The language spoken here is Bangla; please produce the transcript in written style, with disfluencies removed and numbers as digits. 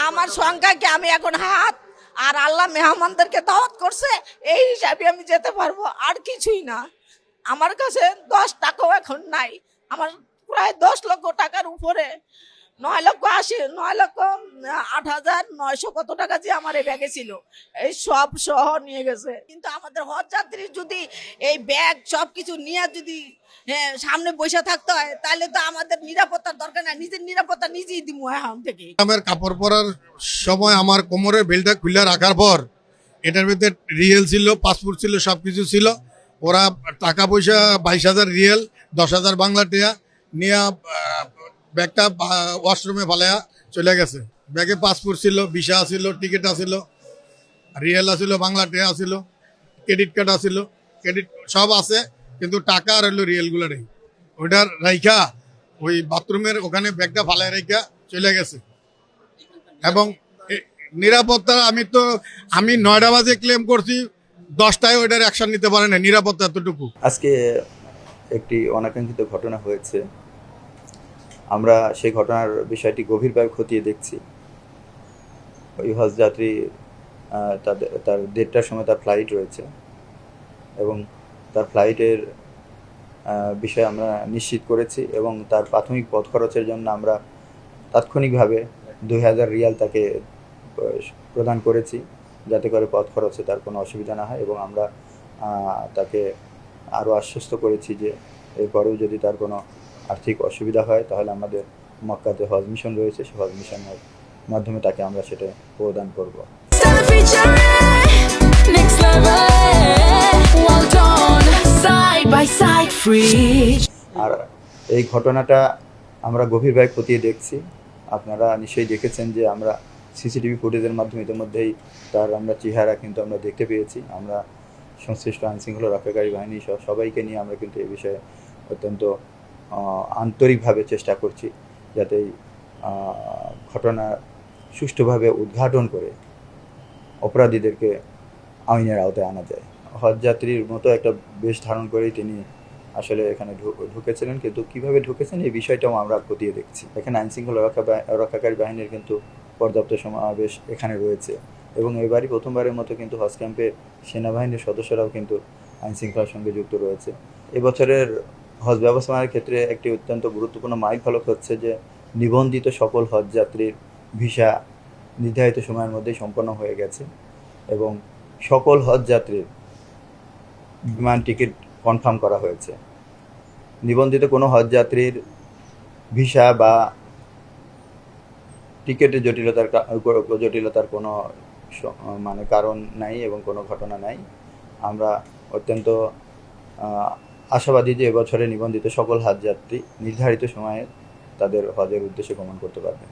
আমার সংখ্যাকে আমি এখন হাত আর আল্লাহ মেহমানদেরকে দাওয়াত করছে এই হিসাবে আমি যেতে পারবো, আর কিছুই না। আমার কাছে 10 টাকাও এখন নাই। আমার প্রায় 10 লক্ষ টাকার উপরে, 9,80,000, 9,08,900 কত টাকা যে আমার এই ব্যাগে ছিল, এই সব সহ নিয়ে গেছে। কিন্তু আমাদের হজ যাত্রী যদি এই ব্যাগ সব কিছু নিয়ে যদি সামনে বসে থাকতে হয়, তাহলে তো আমাদের নিরাপত্তার দরকার নাই, নিজের নিরাপত্তা নিজেই দিব এখন থেকে। আমার কাপড় পরার সময় আমার কোমরের বেল্টটা খুলে রাখার পর এটার ভিতরে রিয়েল ছিল, পাসপোর্ট ছিল, সব কিছু ছিল। ওরা টাকা পয়সা 22,000 রিয়েল, 10,000 বাংলা টিয়া নিয়ে ব্যাগটা ওয়াশরুমে ফালাইয়া চলে গেছে। ব্যাগে পাসপোর্ট ছিল, ভিসা ছিল, টিকিট আছিল, রিয়েল আছিল, বাংলা টিয়া আছিল, ক্রেডিট কার্ড আছিল, ক্রেডিট সব আছে, কিন্তু টাকা আর হলো রিয়েলগুলো নেই। ওইটার রাইখা ওই বাথরুমের ওখানে ব্যাগটা ফালাই রাইখা চলে গেছে। এবং নিরাপত্তা আমি 9টা বাজে ক্লেম করছি, 10টায় ওইটার অ্যাকশন নিতে পারে না, নিরাপত্তা এতটুকু। আজকে একটি অনাকাঙ্ক্ষিত ঘটনা হয়েছে। আমরা সেই ঘটনার বিষয়টি গভীরভাবে খতিয়ে দেখছি। ওই হজ যাত্রী তার 1:30টার সময় তার ফ্লাইট রয়েছে এবং তার ফ্লাইটের বিষয়ে আমরা নিশ্চিত করেছি এবং তার প্রাথমিক পথ খরচের জন্য আমরা তাৎক্ষণিকভাবে 2,000 রিয়াল তাকে প্রদান করেছি, যাতে করে পথ খরচে তার কোনো অসুবিধা না হয়। এবং আমরা তাকে আরও আশ্বস্ত করেছি যে এরপরেও যদি তার কোনো আর্থিক অসুবিধা হয় তাহলে আমাদের মক্কাতে হজ মিশন রয়েছে, সেই হজ মিশনের মাধ্যমে তাকে আমরা সেটা প্রদান করব। আর এই ঘটনাটা আমরা গভীরভাবে খতিয়ে দেখছি। আপনারা নিশ্চয়ই দেখেছেন যে আমরা সিসিটিভি ফুটেজের মাধ্যমে ইতিমধ্যেই আমরা চেহারা কিন্তু আমরা দেখতে পেয়েছি। আমরা সংশ্লিষ্ট আইনশৃঙ্খলা রক্ষাকারী বাহিনী সহ সবাইকে নিয়ে আমরা কিন্তু এই বিষয়ে অত্যন্ত আন্তরিকভাবে চেষ্টা করছি যাতে ঘটনা সুষ্ঠুভাবে উদ্ঘাটন করে অপরাধীদেরকে আইনের আওতায় আনা যায়। হজযাত্রীর মতো একটা বেশ ধারণ করেই তিনি আসলে এখানে ঢুকেছিলেন, কিন্তু কিভাবে ঢুকেছেন এই বিষয়টাও আমরা খতিয়ে দেখছি। এখানে আইনশৃঙ্খলা রক্ষাকারী বাহিনীর কিন্তু পর্যাপ্ত সমাবেশ এখানে রয়েছে এবং এবারই প্রথমবারের মতো কিন্তু হজ ক্যাম্পে সেনাবাহিনীর সদস্যরাও কিন্তু আইনশৃঙ্খলার সঙ্গে যুক্ত রয়েছে। এবছরের হজ ব্যবস্থাপনার ক্ষেত্রে একটি অত্যন্ত গুরুত্বপূর্ণ মাইলফলক হচ্ছে যে নিবন্ধিত সকল হজযাত্রীর ভিসা নির্ধারিত সময়ের মধ্যেই সম্পন্ন হয়ে গেছে এবং সকল হজযাত্রীর বিমান টিকিট কনফার্ম করা হয়েছে। নিবন্ধিত কোনো হজযাত্রীর ভিসা বা টিকিটের জটিলতার কোনো কারণ নাই এবং কোনো ঘটনা নাই। আমরা অত্যন্ত আশাবাদী যে এবছরে নিবন্ধিত সকল হজযাত্রী নির্ধারিত সময়ে তাদের হজের উদ্দেশ্যে গমন করতে পারবেন।